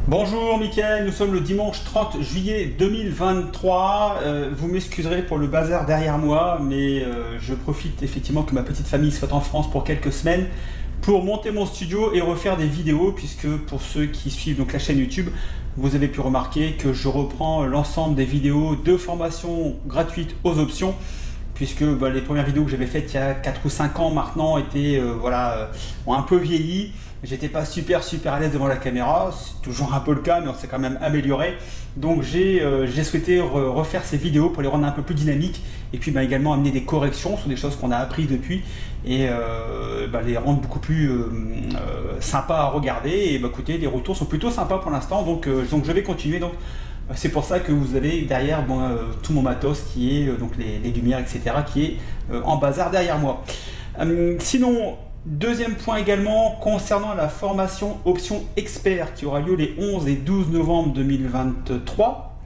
Bonjour Mickaël, nous sommes le dimanche 30 juillet 2023. Vous m'excuserez pour le bazar derrière moi, mais je profite effectivement que ma petite famille soit en France pour quelques semaines pour monter mon studio et refaire des vidéos, puisque pour ceux qui suivent donc la chaîne YouTube, vous avez pu remarquer que je reprends l'ensemble des vidéos de formation gratuite aux options, puisque les premières vidéos que j'avais faites il y a 4 ou 5 ans maintenant ont un peu vieilli. J'étais pas super à l'aise devant la caméra, c'est toujours un peu le cas, mais on s'est quand même amélioré. Donc j'ai souhaité refaire ces vidéos pour les rendre un peu plus dynamiques, et puis également amener des corrections sur des choses qu'on a apprises depuis, et les rendre beaucoup plus sympas à regarder. Et écoutez, les retours sont plutôt sympas pour l'instant, donc je vais continuer. Donc c'est pour ça que vous avez derrière tout mon matos qui est donc les lumières, etc., qui est en bazar derrière moi. Sinon, deuxième point également concernant la formation option expert qui aura lieu les 11 et 12 novembre 2023,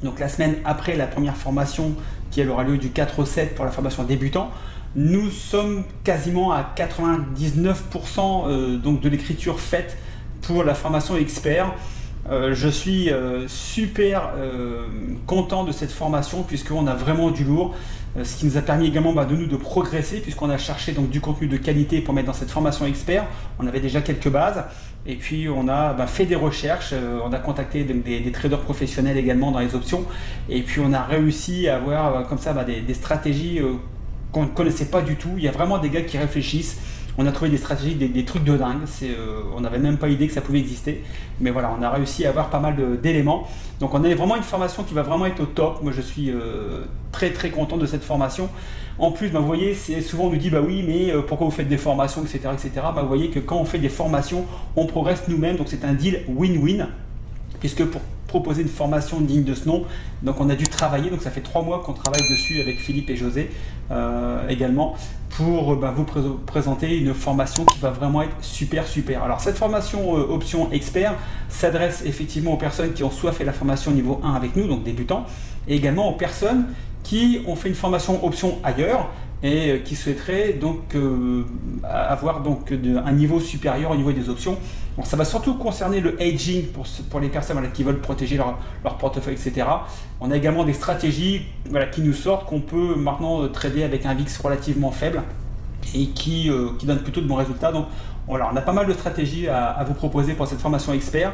donc la semaine après la première formation qui aura lieu du 4 au 7 pour la formation débutant. Nous sommes quasiment à 99% donc de l'écriture faite pour la formation expert. Je suis super content de cette formation, puisqu'on a vraiment du lourd, ce qui nous a permis également de progresser, puisqu'on a cherché donc du contenu de qualité pour mettre dans cette formation expert. On avait déjà quelques bases, et puis on a fait des recherches, on a contacté des traders professionnels également dans les options, et puis on a réussi à avoir comme ça des stratégies qu'on ne connaissait pas du tout. Il y a vraiment des gars qui réfléchissent. On a trouvé des stratégies, des trucs de dingue. On n'avait même pas idée que ça pouvait exister. Mais voilà, on a réussi à avoir pas mal d'éléments. Donc on a vraiment une formation qui va vraiment être au top. Moi je suis très content de cette formation. En plus, vous voyez, souvent on nous dit oui, mais pourquoi vous faites des formations, etc. Vous voyez que quand on fait des formations, on progresse nous-mêmes. Donc c'est un deal win-win. Puisque pour proposer une formation digne de ce nom, donc on a dû travailler, donc ça fait 3 mois qu'on travaille dessus avec Philippe et José également, pour vous présenter une formation qui va vraiment être super. Alors cette formation option expert s'adresse effectivement aux personnes qui ont soit fait la formation niveau 1 avec nous, donc débutants, et également aux personnes qui ont fait une formation option ailleurs et qui souhaiteraient donc avoir un niveau supérieur au niveau des options. Donc ça va surtout concerner le hedging pour les personnes qui veulent protéger leur portefeuille, etc. On a également des stratégies qui nous sortent, qu'on peut maintenant trader avec un VIX relativement faible et qui donnent plutôt de bons résultats. Donc voilà, on a pas mal de stratégies à vous proposer pour cette formation expert.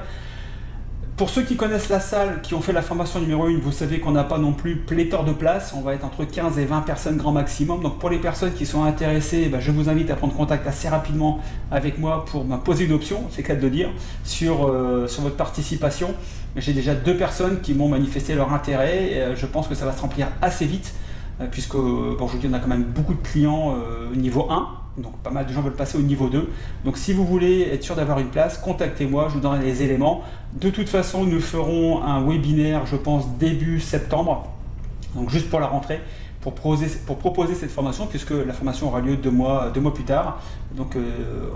Pour ceux qui connaissent la salle, qui ont fait la formation numéro 1, vous savez qu'on n'a pas non plus pléthore de places. On va être entre 15 et 20 personnes grand maximum. Donc pour les personnes qui sont intéressées, je vous invite à prendre contact assez rapidement avec moi pour poser une option, c'est le cas de le dire, sur votre participation. J'ai déjà 2 personnes qui m'ont manifesté leur intérêt. Et je pense que ça va se remplir assez vite, puisque je vous dis, on a quand même beaucoup de clients niveau 1. Donc pas mal de gens veulent passer au niveau 2. Donc si vous voulez être sûr d'avoir une place, contactez-moi, je vous donnerai les éléments. De toute façon, nous ferons un webinaire, je pense, début septembre, donc juste pour la rentrée, pour proposer cette formation, puisque la formation aura lieu 2 mois plus tard, donc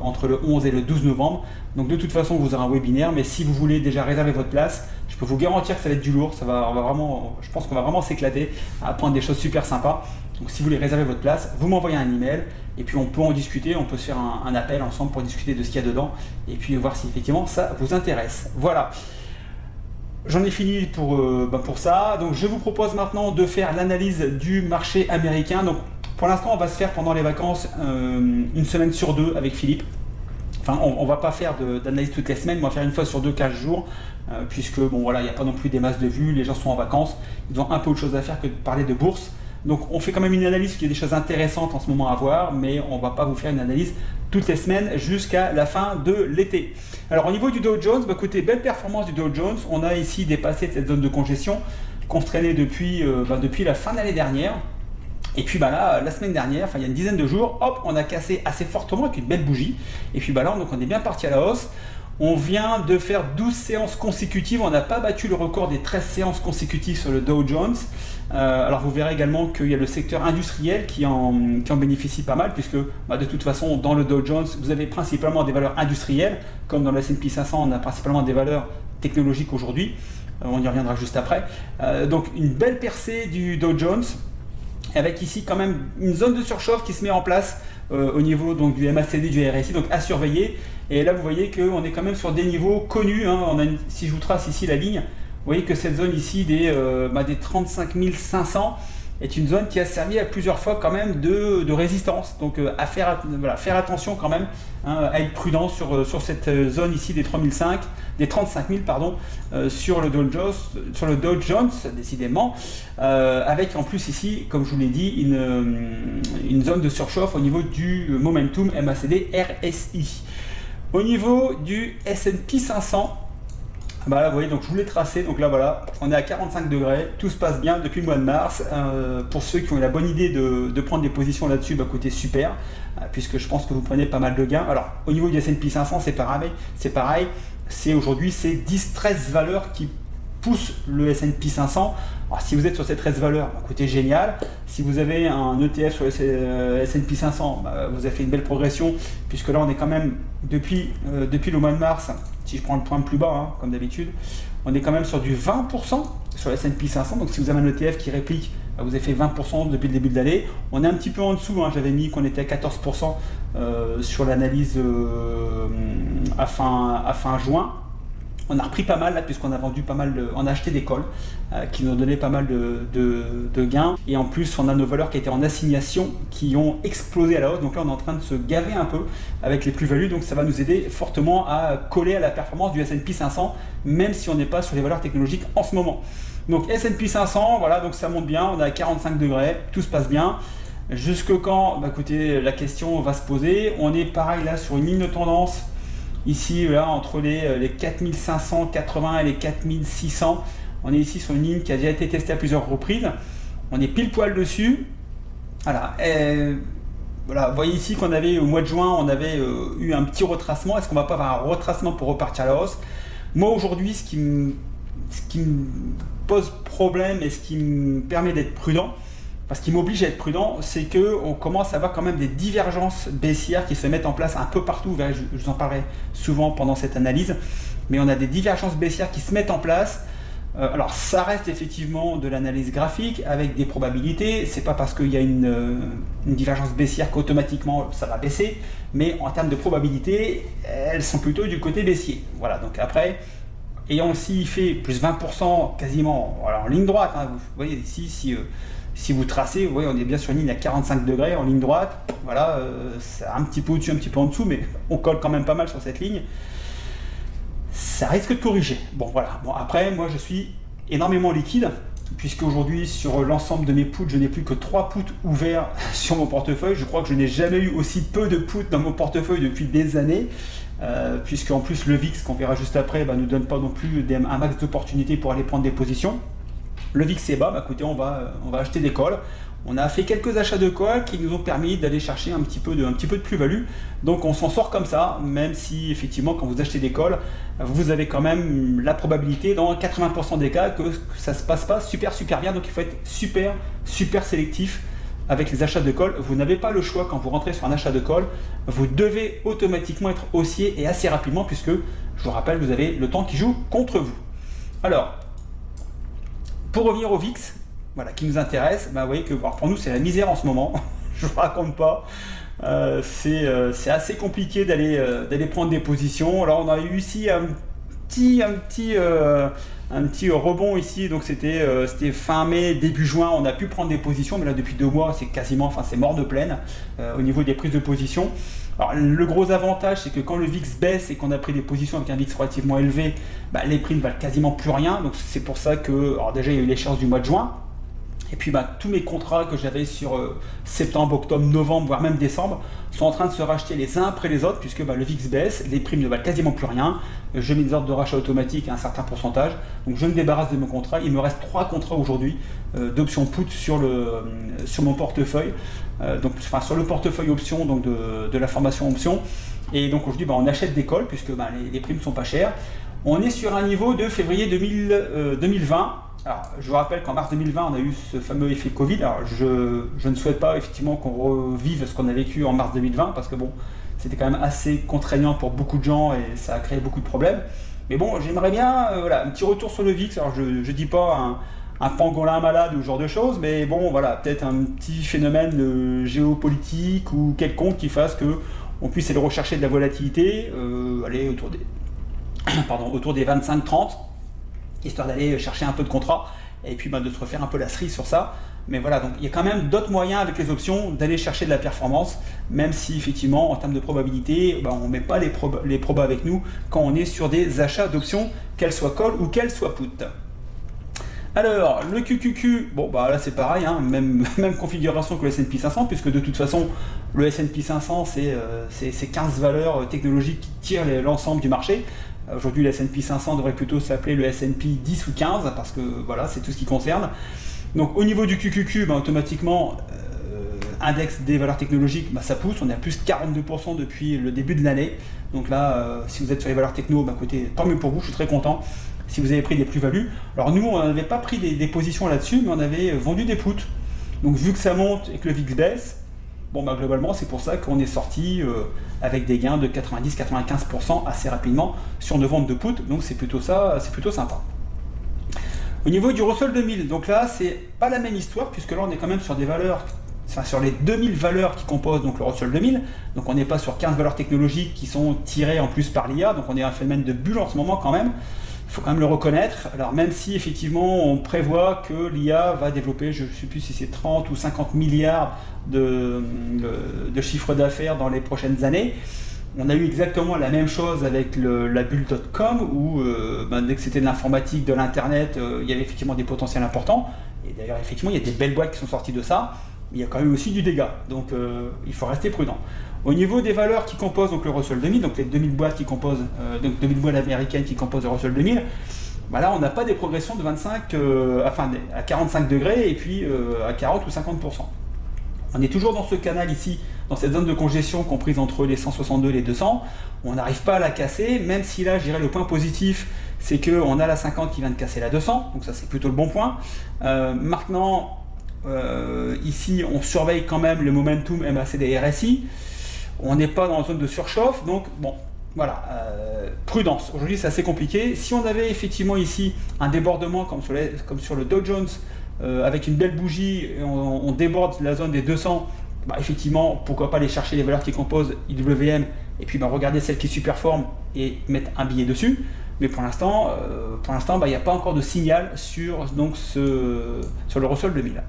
entre le 11 et le 12 novembre. Donc de toute façon, vous aurez un webinaire, mais si vous voulez déjà réserver votre place, je peux vous garantir que ça va être du lourd. Je pense qu'on va vraiment s'éclater à apprendre des choses super sympas. Donc si vous voulez réserver votre place, vous m'envoyez un email, et puis on peut en discuter, on peut se faire un appel ensemble pour discuter de ce qu'il y a dedans, et puis voir si effectivement ça vous intéresse. Voilà. J'en ai fini pour ça. Donc je vous propose maintenant de faire l'analyse du marché américain. Donc pour l'instant, on va se faire pendant les vacances une semaine sur 2 avec Philippe. Enfin, on va pas faire d'analyse toutes les semaines, on va faire une fois sur 2, 15 jours, puisque il n'y a pas non plus des masses de vues, les gens sont en vacances, ils ont un peu autre chose à faire que de parler de bourse. Donc on fait quand même une analyse, parce qu'il y a des choses intéressantes en ce moment à voir, mais on ne va pas vous faire une analyse toutes les semaines jusqu'à la fin de l'été. Alors au niveau du Dow Jones, écoutez, belle performance du Dow Jones. On a ici dépassé cette zone de congestion qu'on traînait depuis la fin de l'année dernière. Et puis là, la semaine dernière, il y a une dizaine de jours, hop, on a cassé assez fortement avec une belle bougie. Et puis là, donc on est bien parti à la hausse. On vient de faire 12 séances consécutives, on n'a pas battu le record des 13 séances consécutives sur le Dow Jones. Alors vous verrez également qu'il y a le secteur industriel qui en bénéficie pas mal, puisque de toute façon dans le Dow Jones, vous avez principalement des valeurs industrielles, comme dans le S&P 500, on a principalement des valeurs technologiques aujourd'hui. On y reviendra juste après. Donc une belle percée du Dow Jones, avec ici quand même une zone de surchauffe qui se met en place au niveau donc, du MACD, du RSI, donc à surveiller. Et là, vous voyez qu'on est quand même sur des niveaux connus. Hein. Si je vous trace ici la ligne, vous voyez que cette zone ici des 35 500 est une zone qui a servi à plusieurs fois quand même de résistance. Donc faire attention quand même, hein, à être prudent sur cette zone ici des 35 000 pardon, sur le Dow Jones, décidément, avec en plus ici, comme je vous l'ai dit, une zone de surchauffe au niveau du momentum MACD RSI. Au niveau du S&P 500, bah là, vous voyez, donc je vous l'ai tracé, donc là voilà, on est à 45 degrés, tout se passe bien depuis le mois de mars. Pour ceux qui ont eu la bonne idée de prendre des positions là-dessus, bah écoutez, super, puisque je pense que vous prenez pas mal de gains. Alors au niveau du S&P 500, c'est pareil, aujourd'hui c'est 10-13 valeurs qui poussent le S&P 500. Alors si vous êtes sur ces 13 valeurs, bah, écoutez, génial. Si vous avez un ETF sur le S&P 500, bah, vous avez fait une belle progression, puisque là on est quand même, depuis le mois de mars, si je prends le point le plus bas, hein, comme d'habitude, on est quand même sur du 20% sur le S&P 500. Donc si vous avez un ETF qui réplique, bah, vous avez fait 20% depuis le début de l'année. On est un petit peu en dessous, hein, j'avais mis qu'on était à 14% sur l'analyse à fin juin. On a repris pas mal là, puisqu'on a vendu pas mal, on a acheté des calls qui nous ont donné pas mal de gains. Et en plus, on a nos valeurs qui étaient en assignation qui ont explosé à la hausse. Donc là, on est en train de se gaver un peu avec les plus-values. Donc ça va nous aider fortement à coller à la performance du S&P 500, même si on n'est pas sur les valeurs technologiques en ce moment. Donc S&P 500, voilà, donc ça monte bien. On est à 45 degrés, tout se passe bien. Jusque quand? Bah, écoutez, la question va se poser. On est pareil là sur une ligne de tendance. Ici, là, entre les 4580 et les 4600, on est ici sur une ligne qui a déjà été testée à plusieurs reprises. On est pile poil dessus. Voilà. Voilà. Vous voyez ici qu'on avait au mois de juin, on avait eu un petit retracement. Est-ce qu'on va pas avoir un retracement pour repartir à la hausse? Moi, aujourd'hui, ce qui me pose problème et ce qui me permet d'être prudent, parce qu'il m'oblige à être prudent, c'est qu'on commence à avoir quand même des divergences baissières qui se mettent en place un peu partout. Je vous en parlerai souvent pendant cette analyse, mais on a des divergences baissières qui se mettent en place. Alors ça reste effectivement de l'analyse graphique avec des probabilités. C'est pas parce qu'il y a une divergence baissière qu'automatiquement ça va baisser, mais en termes de probabilité, elles sont plutôt du côté baissier. Voilà, donc après, ayant aussi fait plus 20% quasiment en ligne droite, hein, vous voyez ici, si vous tracez, vous voyez, on est bien sur une ligne à 45 degrés en ligne droite. Voilà, c'est un petit peu au-dessus, un petit peu en dessous, mais on colle quand même pas mal sur cette ligne. Ça risque de corriger. Bon, voilà. Bon, après, moi, je suis énormément liquide, puisque aujourd'hui, sur l'ensemble de mes puts, je n'ai plus que 3 puts ouverts sur mon portefeuille. Je crois que je n'ai jamais eu aussi peu de puts dans mon portefeuille depuis des années, puisque en plus, le VIX, qu'on verra juste après, ne nous donne pas non plus un max d'opportunités pour aller prendre des positions. Le VIX est bas, bah écoutez, on va acheter des calls. On a fait quelques achats de calls qui nous ont permis d'aller chercher un petit peu de plus-value. Donc on s'en sort comme ça, même si effectivement quand vous achetez des calls, vous avez quand même la probabilité dans 80% des cas que ça ne se passe pas super bien. Donc il faut être super sélectif avec les achats de calls. Vous n'avez pas le choix quand vous rentrez sur un achat de call. Vous devez automatiquement être haussier et assez rapidement, puisque je vous rappelle, vous avez le temps qui joue contre vous. Alors, pour revenir au VIX, voilà, qui nous intéresse, vous voyez que pour nous c'est la misère en ce moment. Je ne vous raconte pas. C'est assez compliqué d'aller prendre des positions. Alors on a eu ici un petit rebond ici, donc c'était fin mai, début juin, on a pu prendre des positions, mais là depuis 2 mois c'est quasiment, c'est mort de plaine au niveau des prises de position. Alors le gros avantage, c'est que quand le VIX baisse et qu'on a pris des positions avec un VIX relativement élevé, les prix ne valent quasiment plus rien. Donc c'est pour ça que, alors déjà il y a eu l'échéance du mois de juin, et puis tous mes contrats que j'avais sur septembre, octobre, novembre, voire même décembre, sont en train de se racheter les uns après les autres, puisque le VIX baisse, les primes ne valent quasiment plus rien. Je mets des ordres de rachat automatiques à un certain pourcentage, donc je me débarrasse de mon contrat. Il me reste 3 contrats aujourd'hui d'options put sur mon portefeuille, sur le portefeuille option, donc de la formation option. Et donc aujourd'hui on achète des calls, puisque les primes ne sont pas chères. On est sur un niveau de février 2020. Alors, je vous rappelle qu'en mars 2020, on a eu ce fameux effet Covid. Alors, je ne souhaite pas effectivement qu'on revive ce qu'on a vécu en mars 2020, parce que bon, c'était quand même assez contraignant pour beaucoup de gens et ça a créé beaucoup de problèmes. Mais bon, j'aimerais bien un petit retour sur le VIX. Alors, je ne dis pas un pangolin malade ou ce genre de choses, mais bon, voilà, peut-être un petit phénomène géopolitique ou quelconque qui fasse que on puisse aller rechercher de la volatilité, aller autour des, autour des 25-30, histoire d'aller chercher un peu de contrat, et puis de se refaire un peu la cerise sur ça. Mais voilà, donc il y a quand même d'autres moyens avec les options d'aller chercher de la performance, même si effectivement en termes de probabilité, on ne met pas les probas avec nous quand on est sur des achats d'options, qu'elles soient call ou qu'elles soient put. Alors, le QQQ, bon là c'est pareil, hein, même configuration que le S&P 500, puisque de toute façon le S&P 500 c'est 15 valeurs technologiques qui tirent l'ensemble du marché. Aujourd'hui le S&P 500 devrait plutôt s'appeler le S&P 10 ou 15, parce que voilà, c'est tout ce qui concerne. Donc au niveau du QQQ, automatiquement, index des valeurs technologiques, ça pousse, on est à plus de 42% depuis le début de l'année. Donc là, si vous êtes sur les valeurs techno, écoutez, tant mieux pour vous, je suis très content. Si vous avez pris des plus-values. Alors nous, on n'avait pas pris des positions là-dessus, mais on avait vendu des puts. Donc vu que ça monte et que le VIX baisse, globalement, c'est pour ça qu'on est sorti avec des gains de 90-95% assez rapidement sur nos ventes de puts. Donc c'est plutôt ça, c'est plutôt sympa. Au niveau du Russell 2000, donc là, c'est pas la même histoire, puisque là, on est quand même sur des valeurs, sur les 2000 valeurs qui composent donc le Russell 2000. Donc on n'est pas sur 15 valeurs technologiques qui sont tirées en plus par l'IA. Donc on est un phénomène de bulle en ce moment quand même. Il faut quand même le reconnaître. Alors même si effectivement on prévoit que l'IA va développer, je ne sais plus si c'est 30 ou 50 milliards de chiffre d'affaires dans les prochaines années. On a eu exactement la même chose avec la bulle.com où dès que c'était de l'informatique, de l'internet, il y avait effectivement des potentiels importants. Et d'ailleurs effectivement il y a des belles boîtes qui sont sorties de ça. Mais il y a quand même aussi du dégât. Donc il faut rester prudent. Au niveau des valeurs qui composent donc le Russell 2000, donc les 2000 boîtes qui composent, donc 2000 boîtes américaines qui composent le Russell 2000, là on n'a pas des progressions de 25, à 45 degrés et puis à 40 ou 50%. On est toujours dans ce canal ici, dans cette zone de congestion comprise entre les 162 et les 200. On n'arrive pas à la casser, même si là je dirais le point positif, c'est qu'on a la 50 qui vient de casser la 200, donc ça c'est plutôt le bon point. Maintenant, ici on surveille quand même le momentum MACD et RSI. On n'est pas dans la zone de surchauffe, donc bon, voilà, prudence. Aujourd'hui, c'est assez compliqué. Si on avait effectivement ici un débordement comme sur le Dow Jones, avec une belle bougie, on déborde la zone des 200, effectivement, pourquoi pas aller chercher les valeurs qui composent IWM, et puis regarder celles qui surperforment et mettre un billet dessus. Mais pour l'instant, il n'y a pas encore de signal sur le Russell 2000.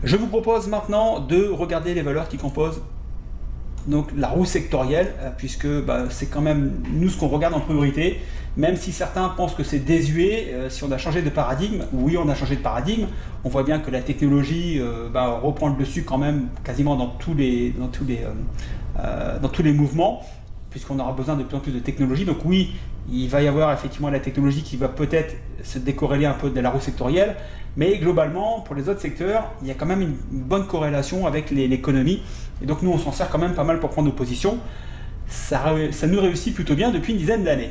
Je vous propose maintenant de regarder les valeurs qui composent donc la roue sectorielle, puisque c'est quand même nous ce qu'on regarde en priorité, même si certains pensent que c'est désuet, si on a changé de paradigme. Oui, on a changé de paradigme, on voit bien que la technologie reprend le dessus quand même quasiment dans tous les mouvements, puisqu'on aura besoin de plus en plus de technologie. Donc oui, il va y avoir effectivement la technologie qui va peut-être se décorréler un peu de la roue sectorielle, mais globalement, pour les autres secteurs, il y a quand même une bonne corrélation avec l'économie. Et donc nous, on s'en sert quand même pas mal pour prendre nos positions. Ça nous réussit plutôt bien depuis une dizaine d'années.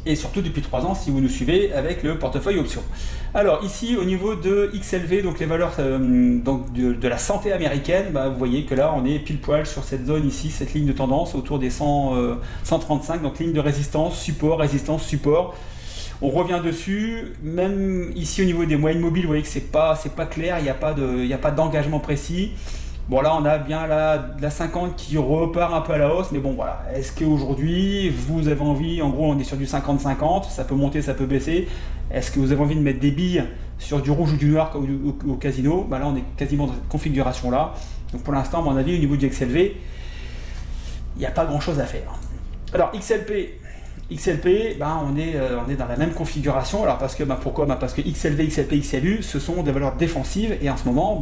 Et surtout depuis 3 ans, si vous nous suivez avec le portefeuille options. Alors ici, au niveau de XLV, donc les valeurs de la santé américaine, vous voyez que là, on est pile poil sur cette zone ici, cette ligne de tendance autour des 135, donc ligne de résistance, support. On revient dessus, même ici au niveau des moyennes mobiles, vous voyez que c'est pas clair, il n'y a pas d'engagement précis. Bon là on a bien la 50 qui repart un peu à la hausse, mais bon voilà, est-ce qu'aujourd'hui vous avez envie, en gros on est sur du 50-50, ça peut monter, ça peut baisser, est-ce que vous avez envie de mettre des billes sur du rouge ou du noir au casino? Là on est quasiment dans cette configuration là, donc pour l'instant à mon avis au niveau du XLV, il n'y a pas grand chose à faire. Alors XLP, on est dans la même configuration. Alors pourquoi? Parce que XLV, XLP, XLU, ce sont des valeurs défensives et en ce moment,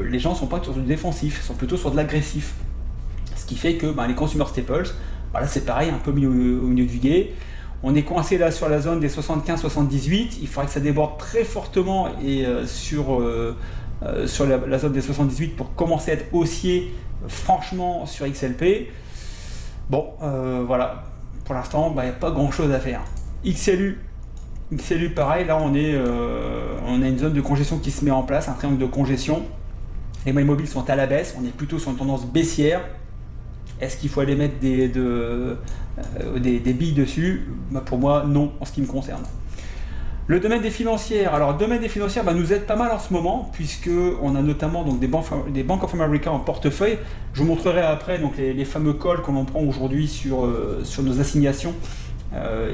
les gens ne sont pas sur du défensif, ils sont plutôt sur de l'agressif. Ce qui fait que les consumer staples, c'est pareil, un peu mis au milieu du gué. On est coincé là sur la zone des 75-78. Il faudrait que ça déborde très fortement et sur la zone des 78 pour commencer à être haussier franchement sur XLP. Bon, voilà. Pour l'instant, il n'y a pas grand chose à faire. XLU pareil, là on a une zone de congestion qui se met en place, un triangle de congestion. Les moyennes mobiles sont à la baisse, on est plutôt sur une tendance baissière. Est-ce qu'il faut aller mettre des billes dessus? Pour moi, non, en ce qui me concerne. Le domaine des financières. Alors, le domaine des financières nous aide pas mal en ce moment, puisque on a notamment donc, des Bank of America en portefeuille. Je vous montrerai après donc, les fameux calls que l'on prend aujourd'hui sur nos assignations.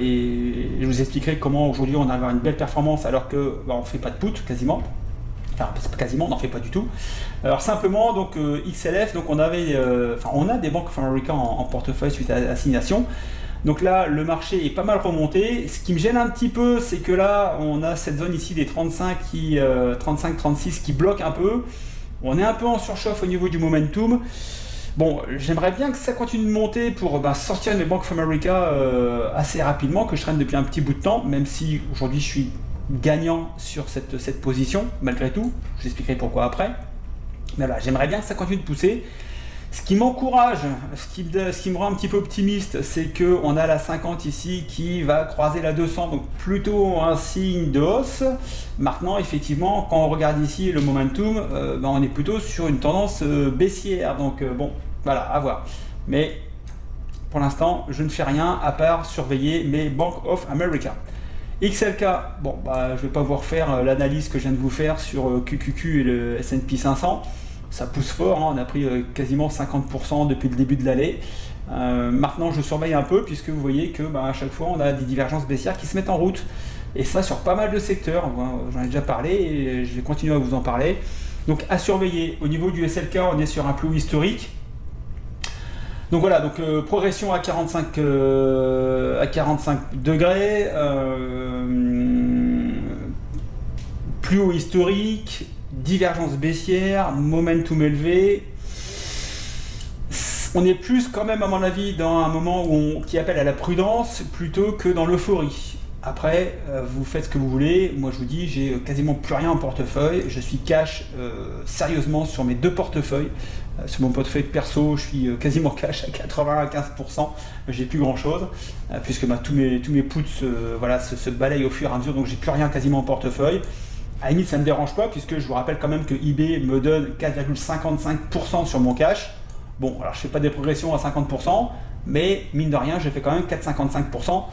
Et je vous expliquerai comment aujourd'hui on a une belle performance alors que on ne fait pas de put quasiment. Enfin, quasiment, on n'en fait pas du tout. Alors simplement, donc XLF, donc on a des Bank of America en portefeuille suite à l'assignation. Donc là, le marché est pas mal remonté. Ce qui me gêne un petit peu, c'est que là, on a cette zone ici des 35-36 qui bloque un peu. On est un peu en surchauffe au niveau du momentum. Bon, j'aimerais bien que ça continue de monter pour sortir mes Bank of America assez rapidement, que je traîne depuis un petit bout de temps, même si aujourd'hui je suis gagnant sur cette position, malgré tout. Je vous expliquerai pourquoi après. Mais voilà, j'aimerais bien que ça continue de pousser. Ce qui m'encourage, ce qui me rend un petit peu optimiste, c'est qu'on a la 50 ici qui va croiser la 200, donc plutôt un signe de hausse. Maintenant, effectivement, quand on regarde ici le momentum, on est plutôt sur une tendance baissière. Donc bon, voilà, à voir. Mais pour l'instant, je ne fais rien à part surveiller mes Bank of America. XLK, bon, je ne vais pas vous refaire l'analyse que je viens de vous faire sur QQQ et le S&P 500. Ça pousse fort, hein, on a pris quasiment 50% depuis le début de l'année. Maintenant, je surveille un peu puisque vous voyez que à chaque fois, on a des divergences baissières qui se mettent en route. Et ça sur pas mal de secteurs. J'en ai déjà parlé et je vais continuer à vous en parler. Donc à surveiller. Au niveau du SLK, on est sur un plus haut historique. Donc voilà, donc progression à 45 degrés. Plus haut historique. Divergence baissière, momentum élevé. On est plus quand même à mon avis dans un moment qui appelle à la prudence plutôt que dans l'euphorie. Après, vous faites ce que vous voulez. Moi je vous dis, j'ai quasiment plus rien en portefeuille. Je suis cash sérieusement sur mes deux portefeuilles. Sur mon portefeuille perso, je suis quasiment cash à 95%. J'ai plus grand chose puisque tous mes puts se balayent au fur et à mesure. Donc j'ai plus rien quasiment en portefeuille. À la limite, ça ne me dérange pas puisque je vous rappelle quand même que eBay me donne 4,55% sur mon cash. Bon, alors je ne fais pas des progressions à 50%, mais mine de rien, je fais quand même 4,55%,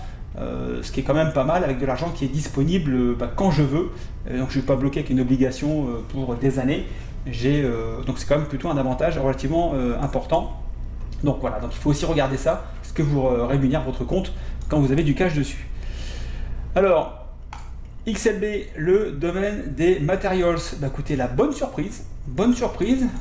ce qui est quand même pas mal avec de l'argent qui est disponible quand je veux. Donc je ne suis pas bloqué avec une obligation pour des années. Donc c'est quand même plutôt un avantage relativement important. Donc voilà, donc il faut aussi regarder ça, ce que vous rémunère votre compte quand vous avez du cash dessus. Alors, XLB, le domaine des materials. Écoutez, la bonne surprise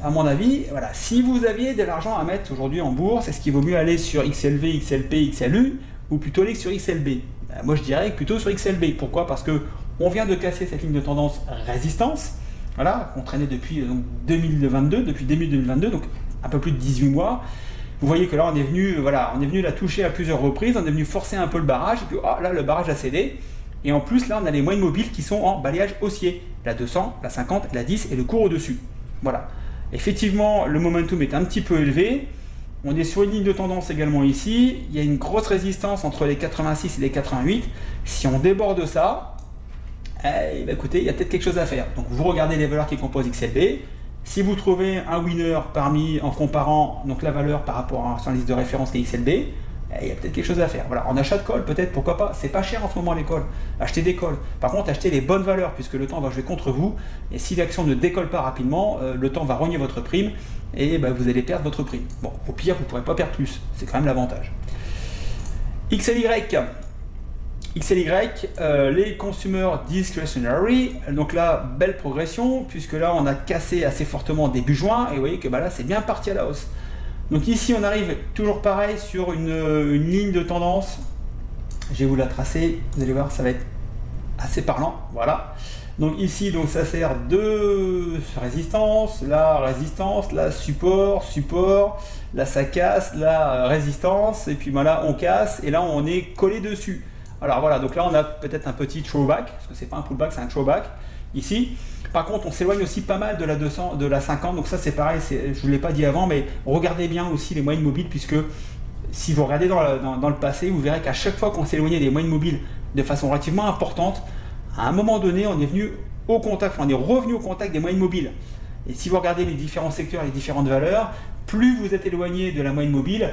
à mon avis. Voilà, si vous aviez de l'argent à mettre aujourd'hui en bourse, est-ce qu'il vaut mieux aller sur XLV, XLP, XLU ou plutôt aller sur XLB? Moi je dirais plutôt sur XLB. Pourquoi? Parce que on vient de casser cette ligne de tendance résistance, voilà, qu'on traînait depuis 2022, depuis début 2022, donc un peu plus de 18 mois. Vous voyez que là on est venu la toucher à plusieurs reprises, on est venu forcer un peu le barrage, et puis là le barrage a cédé. Et en plus, là, on a les moyennes mobiles qui sont en balayage haussier. La 200, la 50, la 10 et le cours au-dessus. Voilà. Effectivement, le momentum est un petit peu élevé. On est sur une ligne de tendance également ici. Il y a une grosse résistance entre les 86 et les 88. Si on déborde ça, écoutez, il y a peut-être quelque chose à faire. Donc, vous regardez les valeurs qui composent XLB. Si vous trouvez un winner en comparant donc, la valeur par rapport à la liste de référence qui est XLB, il y a peut-être quelque chose à faire. Voilà, en achat de call, peut-être, pourquoi pas. C'est pas cher en ce moment les calls. Achetez des calls. Par contre, achetez les bonnes valeurs, puisque le temps va jouer contre vous. Et si l'action ne décolle pas rapidement, le temps va rogner votre prime et vous allez perdre votre prime. Bon, au pire, vous ne pourrez pas perdre plus. C'est quand même l'avantage. XLY, les Consumer Discretionary. Donc là, belle progression, puisque là, on a cassé assez fortement début juin. Et vous voyez que là, c'est bien parti à la hausse. Donc ici, on arrive toujours pareil sur une ligne de tendance. Je vais vous la tracer. Vous allez voir, ça va être assez parlant. Voilà. Donc ici, donc ça sert de résistance, là support, là ça casse, là résistance, et puis là on casse, et là on est collé dessus. Alors voilà, donc là on a peut-être un petit throwback, parce que c'est pas un pullback, c'est un throwback ici. Par contre, on s'éloigne aussi pas mal de la 200, de la 50, donc ça c'est pareil, je ne vous l'ai pas dit avant, mais regardez bien aussi les moyennes mobiles, puisque si vous regardez dans le passé, vous verrez qu'à chaque fois qu'on s'éloignait des moyennes mobiles de façon relativement importante, à un moment donné, on est venu au contact, on est revenu au contact des moyennes mobiles. Et si vous regardez les différents secteurs, les différentes valeurs, plus vous êtes éloigné de la moyenne mobile,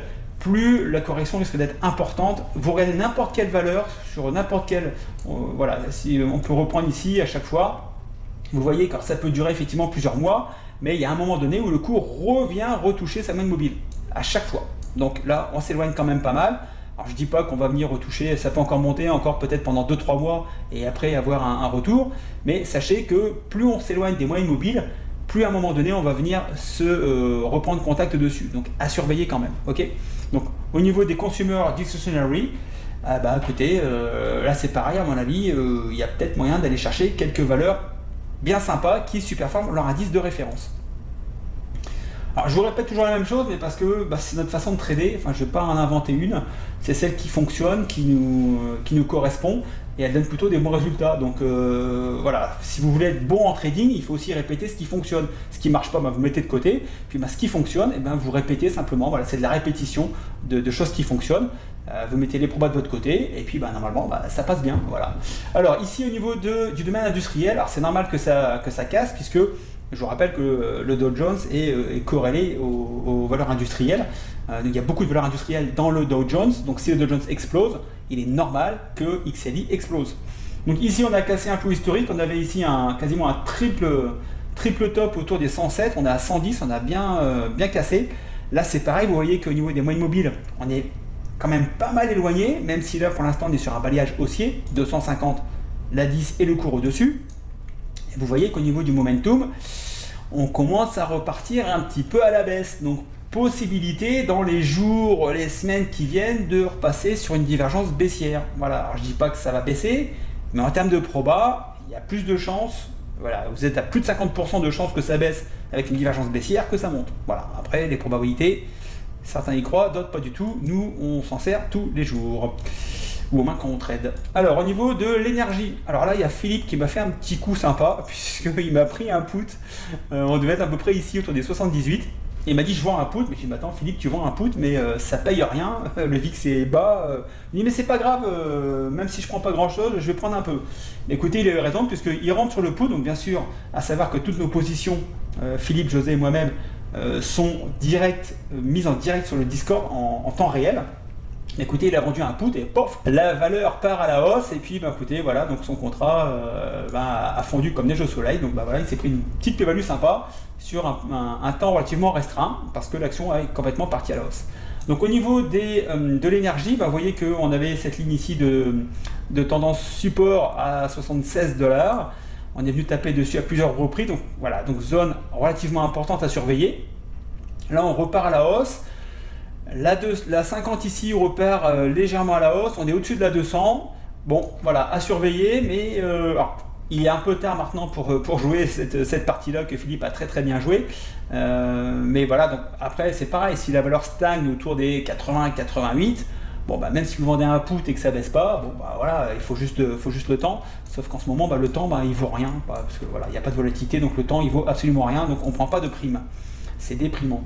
plus la correction risque d'être importante. Vous regardez n'importe quelle valeur sur n'importe quelle, voilà, si on peut reprendre ici à chaque fois, vous voyez que ça peut durer effectivement plusieurs mois, mais il y a un moment donné où le cours revient retoucher sa moyenne mobile à chaque fois. Donc là, on s'éloigne quand même pas mal. Alors je dis pas qu'on va venir retoucher, ça peut encore monter encore peut-être pendant 2-3 mois et après avoir un retour, mais sachez que plus on s'éloigne des moyennes mobiles, plus à un moment donné on va venir se reprendre contact dessus. Donc à surveiller quand même. Ok. Donc au niveau des Consumer Discretionary, écoutez, là c'est pareil à mon avis, il y a peut-être moyen d'aller chercher quelques valeurs bien sympas qui superforment leur indice de référence. Alors je vous répète toujours la même chose, mais parce que c'est notre façon de trader, enfin je ne vais pas en inventer une, c'est celle qui fonctionne, qui nous correspond, et elle donne plutôt des bons résultats. Donc voilà, si vous voulez être bon en trading, il faut aussi répéter ce qui fonctionne. Ce qui ne marche pas, vous mettez de côté, puis ce qui fonctionne, vous répétez simplement, voilà, c'est de la répétition de choses qui fonctionnent. Vous mettez les probas de votre côté, et puis normalement ça passe bien. Voilà. Alors ici au niveau du domaine industriel, alors c'est normal que ça casse, puisque je vous rappelle que le Dow Jones est corrélé aux valeurs industrielles. Il y a beaucoup de valeurs industrielles dans le Dow Jones. Donc si le Dow Jones explose, il est normal que XLI explose. Donc ici on a cassé un peu historique. On avait ici quasiment un triple top autour des 107. On est à 110, on a bien cassé. Là c'est pareil, vous voyez qu'au niveau des moyennes mobiles, on est quand même pas mal éloigné, même si là pour l'instant on est sur un balayage haussier, 250, la 10 et le cours au-dessus. Vous voyez qu'au niveau du momentum, on commence à repartir un petit peu à la baisse. Donc, possibilité dans les jours, les semaines qui viennent de repasser sur une divergence baissière. Voilà, alors je ne dis pas que ça va baisser, mais en termes de proba, il y a plus de chances. Voilà, vous êtes à plus de 50% de chances que ça baisse avec une divergence baissière que ça monte. Voilà, après, les probabilités, certains y croient, d'autres pas du tout. Nous, on s'en sert tous les jours. Ou au moins quand on trade. Alors au niveau de l'énergie, alors là il y a Philippe qui m'a fait un petit coup sympa, puisqu'il m'a pris un put, on devait être à peu près ici autour des 78, et il m'a dit je vends un put, mais je dis attends Philippe tu vends un put, mais ça paye rien, le VIX est bas, il dit mais c'est pas grave, même si je prends pas grand chose, je vais prendre un peu. Écoutez il a eu raison, puisqu'il rentre sur le put, donc bien sûr, à savoir que toutes nos positions, Philippe, José et moi-même, sont mises en direct sur le Discord en temps réel. Écoutez, il a vendu un put et pof, la valeur part à la hausse et puis écoutez, voilà, donc son contrat a fondu comme neige au soleil. Donc voilà, il s'est pris une petite plus-value sympa sur un temps relativement restreint parce que l'action est complètement partie à la hausse. Donc au niveau de l'énergie, vous voyez qu'on avait cette ligne ici de tendance support à 76 $. On est venu taper dessus à plusieurs reprises. Donc voilà, donc zone relativement importante à surveiller. Là, on repart à la hausse. La 50 ici repart légèrement à la hausse, on est au-dessus de la 200. Bon, voilà, à surveiller, mais alors, il est un peu tard maintenant pour jouer cette partie-là que Philippe a très bien joué. Mais voilà, donc après c'est pareil, si la valeur stagne autour des 80-88, bon même si vous vendez un put et que ça baisse pas, bon voilà, il faut juste le temps. Sauf qu'en ce moment, le temps il vaut rien, parce que voilà, il n'y a pas de volatilité, donc le temps il vaut absolument rien, donc on prend pas de prime. C'est déprimant.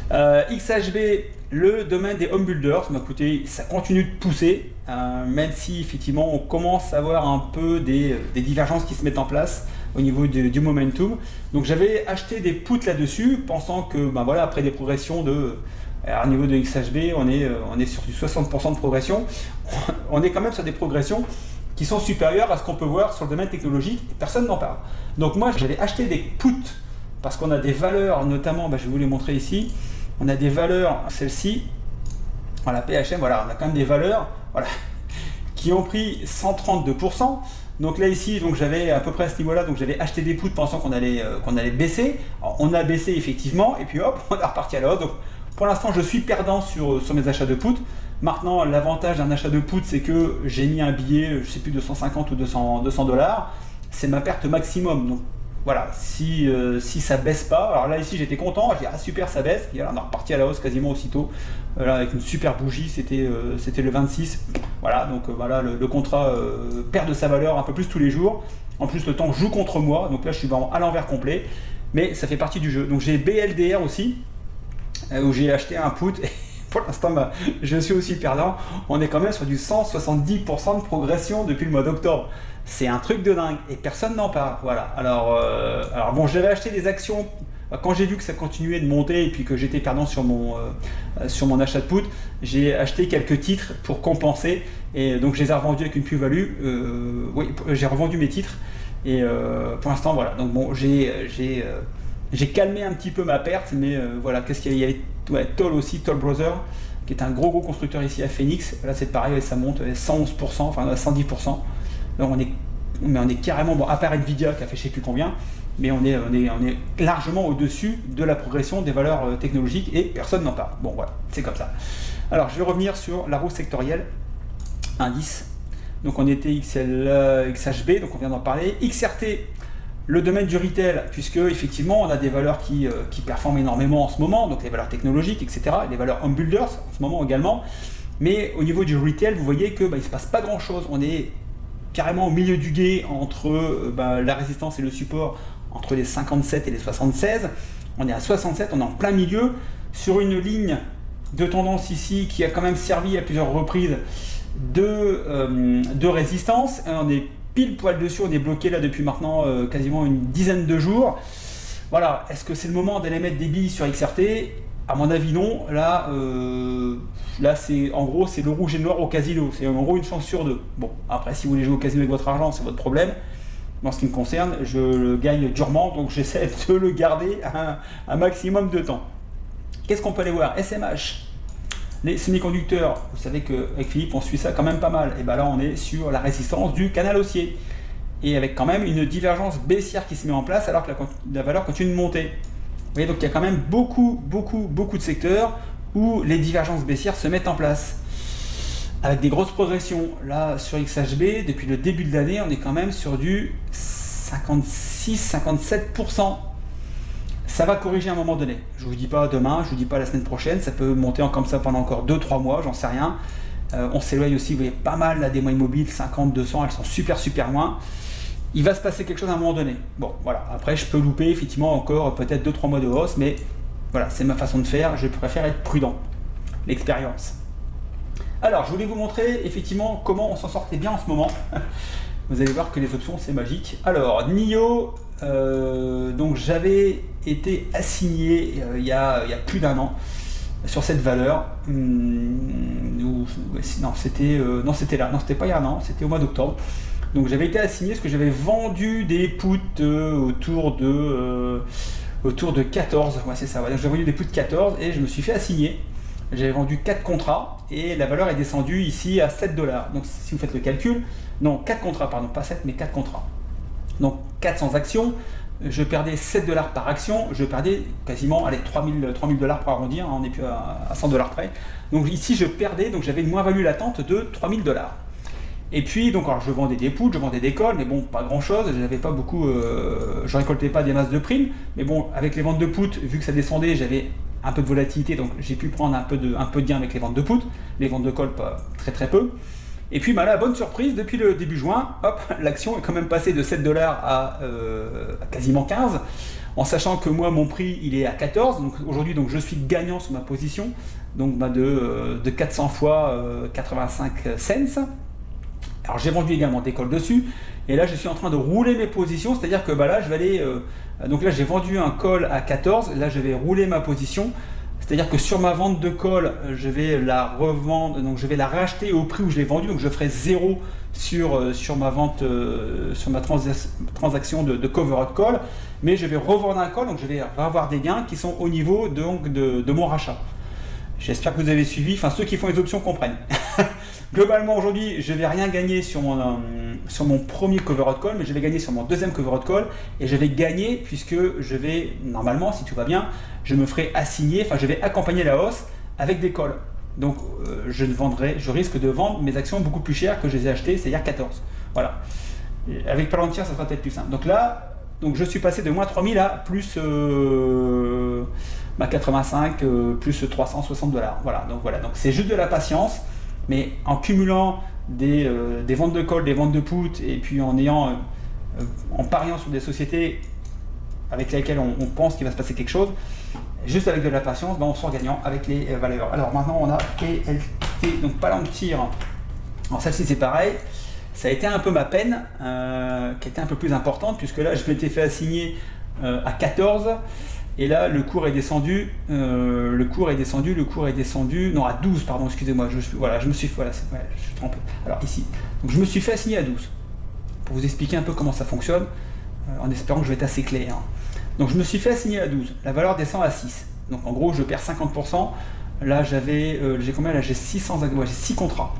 XHB, le domaine des home builders, écoutez, ça continue de pousser, même si effectivement on commence à avoir un peu des divergences qui se mettent en place au niveau du momentum. Donc j'avais acheté des puts là-dessus, pensant que voilà, après des progressions au niveau de XHB, on est sur du 60% de progression. On est quand même sur des progressions qui sont supérieures à ce qu'on peut voir sur le domaine technologique, et personne n'en parle. Donc moi j'avais acheté des puts parce qu'on a des valeurs, notamment, je vais vous les montrer ici. On a des valeurs, celle-ci, voilà, PHM, voilà, on a quand même des valeurs, voilà, qui ont pris 132%. Donc là ici, donc j'avais à peu près à ce niveau-là, donc j'avais acheté des puts pensant qu'on allait baisser. Alors, on a baissé effectivement, et puis hop, on est reparti à la hausse. Donc pour l'instant, je suis perdant sur mes achats de puts. Maintenant, l'avantage d'un achat de put, c'est que j'ai mis un billet, je sais plus, de 150 ou 200 $. C'est ma perte maximum. Donc voilà, si ça baisse pas, alors là ici j'étais content, j'ai dit ah super ça baisse, et là on est reparti à la hausse quasiment aussitôt, là, avec une super bougie, c'était le 26, voilà, donc voilà, le contrat perd de sa valeur un peu plus tous les jours, en plus le temps joue contre moi, donc là je suis vraiment à l'envers complet, mais ça fait partie du jeu. Donc j'ai BLDR aussi, où j'ai acheté un put, et pour l'instant je suis aussi perdant, on est quand même sur du 170% de progression depuis le mois d'octobre. C'est un truc de dingue et personne n'en parle. Voilà. Alors bon, j'avais acheté des actions Quand j'ai vu que ça continuait de monter et puis que j'étais perdant sur mon achat de put, j'ai acheté quelques titres pour compenser et donc je les ai revendus avec une plus-value. Oui, j'ai revendu mes titres et pour l'instant voilà. Donc bon, j'ai calmé un petit peu ma perte, mais voilà, qu'est-ce qu'il y avait, Toll aussi, Toll Brothers, qui est un gros constructeur ici à Phoenix. Là c'est pareil, ça monte 111%, enfin 110%. Donc on est carrément, bon, à part Nvidia qui a fait je sais plus combien, mais on est largement au-dessus de la progression des valeurs technologiques et personne n'en parle. Bon voilà, c'est comme ça. Alors je vais revenir sur la roue sectorielle, indice. Donc on était XHB, donc on vient d'en parler. XRT, le domaine du retail, puisque effectivement on a des valeurs qui performent énormément en ce moment, donc les valeurs technologiques, etc. Et les valeurs home builders en ce moment également. Mais au niveau du retail, vous voyez que il ne se passe pas grand-chose. On est carrément au milieu du gué entre la résistance et le support, entre les 57 et les 76. On est à 67, on est en plein milieu, sur une ligne de tendance ici qui a quand même servi à plusieurs reprises de résistance. Et on est pile poil dessus, on est bloqué là depuis maintenant quasiment une dizaine de jours. Voilà, est-ce que c'est le moment d'aller mettre des billes sur XRT? À mon avis non, là c'est en gros c'est le rouge et le noir au casino, c'est en gros une chance sur deux. Bon, après si vous voulez jouer au casino avec votre argent, c'est votre problème. En ce qui me concerne, je le gagne durement, donc j'essaie de le garder un maximum de temps. Qu'est-ce qu'on peut aller voir? SMH, les semi-conducteurs, vous savez qu'avec Philippe on suit ça quand même pas mal, et bien là on est sur la résistance du canal haussier, et avec quand même une divergence baissière qui se met en place alors que la valeur continue de monter. Vous voyez, donc il y a quand même beaucoup de secteurs où les divergences baissières se mettent en place. Avec des grosses progressions. Là, sur XHB, depuis le début de l'année, on est quand même sur du 56-57%. Ça va corriger à un moment donné. Je ne vous dis pas demain, je ne vous dis pas la semaine prochaine, ça peut monter comme ça pendant encore 2-3 mois, j'en sais rien. On s'éloigne aussi, vous voyez, pas mal là, des moyennes mobiles, 50, 200, elles sont super loin. Il va se passer quelque chose à un moment donné. Bon, voilà. Après, je peux louper effectivement encore peut-être 2-3 mois de hausse, mais voilà, c'est ma façon de faire. Je préfère être prudent. L'expérience. Alors, je voulais vous montrer effectivement comment on s'en sortait bien en ce moment. Vous allez voir que les options, c'est magique. Alors, NIO, donc j'avais été assigné il y a plus d'un an sur cette valeur. Non, c'était là. Non, c'était pas il y a un an, c'était au mois d'octobre. Donc j'avais été assigné parce que j'avais vendu des puts autour de 14, ouais, c'est ça, ouais. J'ai vendu des puts 14 et je me suis fait assigner. J'avais vendu 4 contrats et la valeur est descendue ici à 7 $. Donc si vous faites le calcul, non, 4 contrats, pardon, pas 7 mais 4 contrats. Donc 400 actions, je perdais 7 $ par action, je perdais quasiment, allez, 3000 $ pour arrondir, hein, on n'est plus à 100 $ près. Donc ici je perdais, donc j'avais une moins-value latente de 3000 $. Et puis, donc, alors, je vendais des puts, je vendais des calls, mais bon, pas grand chose, je n'avais pas beaucoup, je récoltais pas des masses de primes, mais bon, avec les ventes de puts, vu que ça descendait, j'avais un peu de volatilité, donc j'ai pu prendre un peu de gain avec les ventes de puts, les ventes de calls, pas très peu. Et puis, bah là, bonne surprise, depuis le début juin, hop, l'action est quand même passée de 7 $ à quasiment 15, en sachant que moi, mon prix, il est à 14, donc aujourd'hui, donc, je suis gagnant sur ma position, donc bah, de 400 fois 85 cents. Alors j'ai vendu également des calls dessus, et là je suis en train de rouler mes positions, c'est-à-dire que bah, là je vais aller, donc là j'ai vendu un call à 14, là je vais rouler ma position, c'est-à-dire que sur ma vente de call, je vais la revendre, donc je vais la racheter au prix où je l'ai vendu, donc je ferai 0 sur ma vente, sur ma transaction de covered call, mais je vais revendre un call, donc je vais avoir des gains qui sont au niveau donc, de mon rachat. J'espère que vous avez suivi, enfin ceux qui font les options comprennent. Globalement aujourd'hui, je ne vais rien gagner sur mon premier covered call, mais je vais gagner sur mon deuxième covered call, et je vais gagner puisque je vais, normalement, si tout va bien, je me ferai assigner, enfin je vais accompagner la hausse avec des calls. Donc je risque de vendre mes actions beaucoup plus chères que je les ai achetées, c'est-à-dire 14. Voilà. Avec Palantir, ça sera peut-être plus simple. Donc là, je suis passé de moins 3000 à plus 85, plus 360 $. Voilà, donc c'est juste de la patience. Mais en cumulant des ventes de call, des ventes de put, et puis en pariant sur des sociétés avec lesquelles on pense qu'il va se passer quelque chose, juste avec de la patience, ben on sort gagnant avec les valeurs. Alors maintenant on a PLT, donc Palantir. Alors celle-ci c'est pareil, ça a été un peu ma peine, qui était un peu plus importante, puisque là je m'étais fait assigner à 14, Et là, le cours est descendu, non, à 12, pardon, excusez-moi, je suis trompé. Alors ici, donc je me suis fait assigner à 12, pour vous expliquer un peu comment ça fonctionne, en espérant que je vais être assez clair. Donc je me suis fait assigner à 12, la valeur descend à 6, donc en gros je perds 50%, là j'ai combien là? J'ai 6 contrats.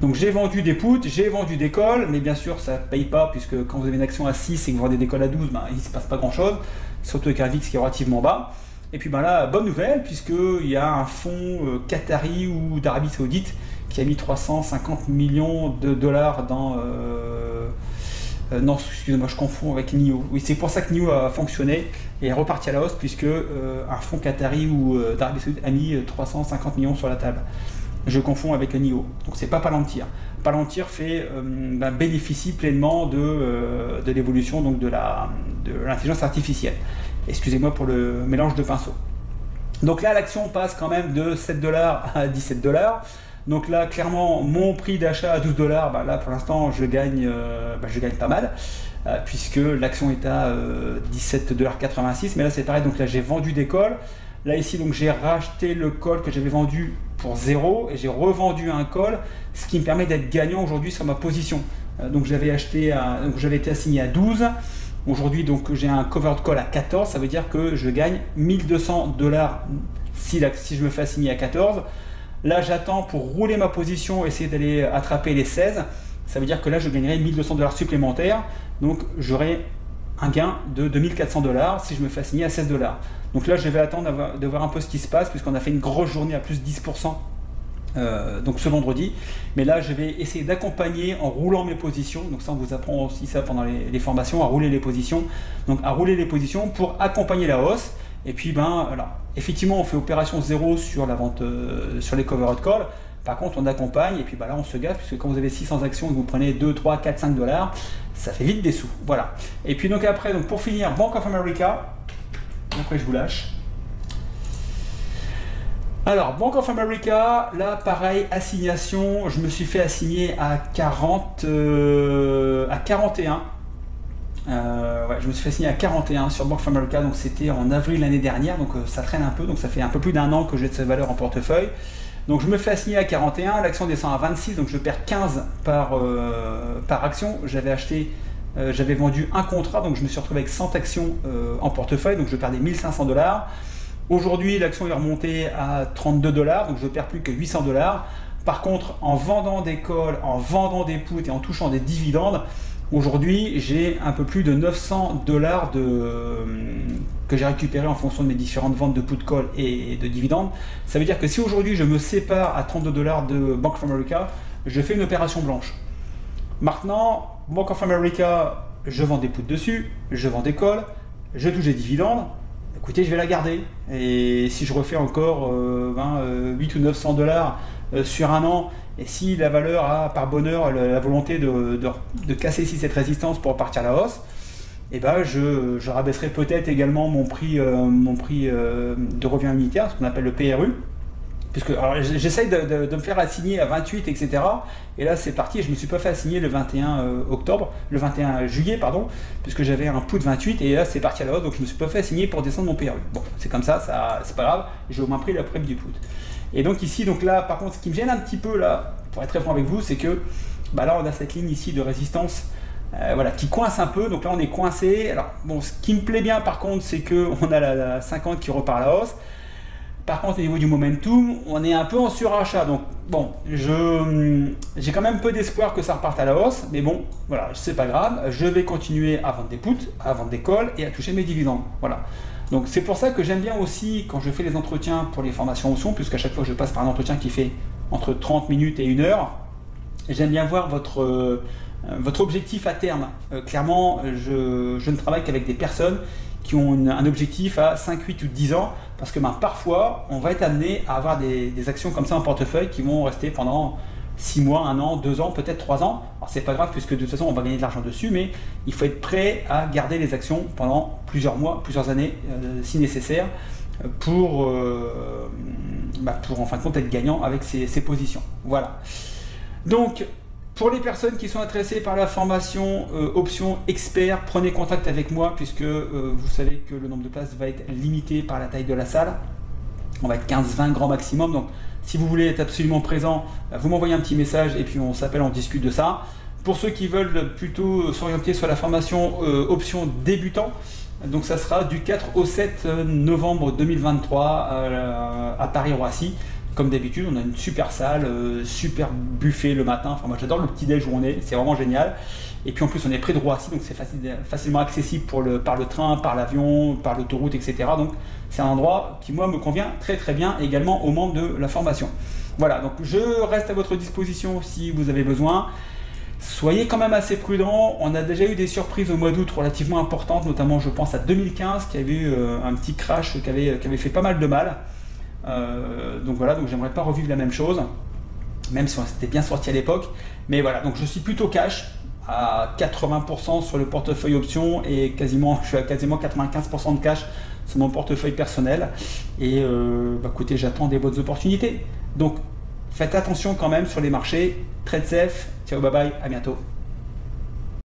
Donc j'ai vendu des puts, j'ai vendu des calls, mais bien sûr ça ne paye pas, puisque quand vous avez une action à 6 et que vous vendez des calls à 12, ben, il ne se passe pas grand chose, surtout avec un VIX qui est relativement bas. Et puis ben là, bonne nouvelle, puisqu'il y a un fonds qatari ou d'Arabie Saoudite qui a mis 350 millions de dollars dans... non, excusez-moi, je confonds avec NIO. Oui, c'est pour ça que NIO a fonctionné et est reparti à la hausse, puisque un fonds qatari ou d'Arabie Saoudite a mis 350 millions sur la table. Je confonds avec le NIO, donc c'est pas Palantir. Palantir bénéficie pleinement de l'évolution de l'intelligence artificielle. Excusez-moi pour le mélange de pinceaux. Donc là, l'action passe quand même de 7 $ à 17 $. Donc là, clairement, mon prix d'achat à 12 $, là pour l'instant, je gagne pas mal, puisque l'action est à 17,86 $. Mais là, c'est pareil, donc là, j'ai vendu des calls. Là, ici, donc j'ai racheté le call que j'avais vendu pour 0 et j'ai revendu un call, ce qui me permet d'être gagnant aujourd'hui sur ma position. Donc j'avais été assigné à 12. Aujourd'hui, donc j'ai un covered call à 14. Ça veut dire que je gagne 1200 $ si je me fais assigner à 14. Là, j'attends pour rouler ma position, essayer d'aller attraper les 16. Ça veut dire que là, je gagnerai 1200 $ supplémentaires. Donc, j'aurai un gain de 2400 $ si je me fais assigner à 16 $. Donc là, je vais attendre de voir un peu ce qui se passe, puisqu'on a fait une grosse journée à plus 10%. Donc ce vendredi, mais là je vais essayer d'accompagner en roulant mes positions. Donc ça, on vous apprend aussi ça pendant les formations, à rouler les positions. Donc à rouler les positions pour accompagner la hausse. Et puis voilà. Effectivement, on fait opération 0 sur la vente, sur les covered calls. Par contre, on accompagne et puis là on se gaffe, puisque quand vous avez 600 actions et que vous prenez 2, 3, 4, 5 $, ça fait vite des sous. Voilà. Et puis donc après, donc pour finir, Bank of America. Après je vous lâche. Alors, Bank of America, là pareil, assignation, je me suis fait assigner à 41. Je me suis fait assigner à 41 sur Bank of America, donc c'était en avril l'année dernière, donc ça traîne un peu, donc ça fait un peu plus d'1 an que j'ai de cette valeur en portefeuille. Donc je me fais assigner à 41, l'action descend à 26, donc je perds 15 par action. J'avais vendu un contrat, donc je me suis retrouvé avec 100 actions en portefeuille, donc je perdais 1500 $. Aujourd'hui, l'action est remontée à 32 $, donc je ne perds plus que 800 $. Par contre, en vendant des calls, en vendant des puts et en touchant des dividendes, aujourd'hui, j'ai un peu plus de 900 $ que j'ai récupéré en fonction de mes différentes ventes de put call et de dividendes. Ça veut dire que si aujourd'hui je me sépare à 32 $ de Bank of America, je fais une opération blanche. Maintenant, Bank of America, je vends des puts dessus, je vends des calls, je touche des dividendes. Écoutez, je vais la garder. Et si je refais encore 8 ou 900 $ sur un an, et si la valeur a par bonheur la volonté de casser ici cette résistance pour repartir à la hausse, et je rabaisserai peut-être également mon prix de revient unitaire, ce qu'on appelle le PRU. Puisque j'essaye de me faire assigner à 28, etc. Et là c'est parti, je ne me suis pas fait assigner le 21 juillet, pardon, puisque j'avais un put de 28 et là c'est parti à la hausse, donc je ne me suis pas fait assigner pour descendre mon PRU. Bon, c'est comme ça, c'est pas grave, j'ai au moins pris la prime du put. Et donc ici, donc là par contre, ce qui me gêne un petit peu là, pour être très franc avec vous, c'est que là on a cette ligne ici de résistance qui coince un peu, donc là on est coincé. Alors bon, ce qui me plaît bien par contre, c'est qu'on a la 50 qui repart à la hausse. Par contre, au niveau du momentum, on est un peu en surachat. Donc, bon, j'ai quand même peu d'espoir que ça reparte à la hausse. Mais bon, voilà, c'est pas grave. Je vais continuer à vendre des puts, à vendre des calls et à toucher mes dividendes. Voilà. Donc, c'est pour ça que j'aime bien aussi, quand je fais les entretiens pour les formations au son, puisqu'à chaque fois je passe par un entretien qui fait entre 30 minutes et 1 heure, j'aime bien voir votre objectif à terme. Clairement, je ne travaille qu'avec des personnes qui ont un objectif à 5, 8 ou 10 ans, parce que parfois, on va être amené à avoir des actions comme ça en portefeuille qui vont rester pendant 6 mois, 1 an, 2 ans, peut-être 3 ans. Alors c'est pas grave, puisque de toute façon, on va gagner de l'argent dessus, mais il faut être prêt à garder les actions pendant plusieurs mois, plusieurs années, si nécessaire, pour en fin de compte être gagnant avec ces positions. Voilà. Donc, Pour les personnes qui sont intéressées par la formation option expert, prenez contact avec moi puisque vous savez que le nombre de places va être limité par la taille de la salle. On va être 15-20 grand maximum, donc si vous voulez être absolument présent, vous m'envoyez un petit message et puis on s'appelle, on discute de ça. Pour ceux qui veulent plutôt s'orienter sur la formation option débutant, donc ça sera du 4 au 7 novembre 2023 à Paris-Roissy. Comme d'habitude, on a une super salle, super buffet le matin. Enfin, moi j'adore le petit déj où on est, c'est vraiment génial. Et puis en plus, on est près de Roissy, donc c'est facilement accessible par le train, par l'avion, par l'autoroute, etc. Donc c'est un endroit qui, moi, me convient très très bien, également aux membres de la formation. Voilà, donc je reste à votre disposition si vous avez besoin. Soyez quand même assez prudents. On a déjà eu des surprises au mois d'août relativement importantes, notamment je pense à 2015, qui avait eu un petit crash qui avait fait pas mal de mal. Donc voilà, donc j'aimerais pas revivre la même chose, même si on s'était bien sorti à l'époque. Mais voilà, donc je suis plutôt cash à 80% sur le portefeuille option et je suis à quasiment 95% de cash sur mon portefeuille personnel. Et écoutez, j'attends des bonnes opportunités. Donc faites attention quand même sur les marchés. Trade safe. Ciao, bye bye, à bientôt.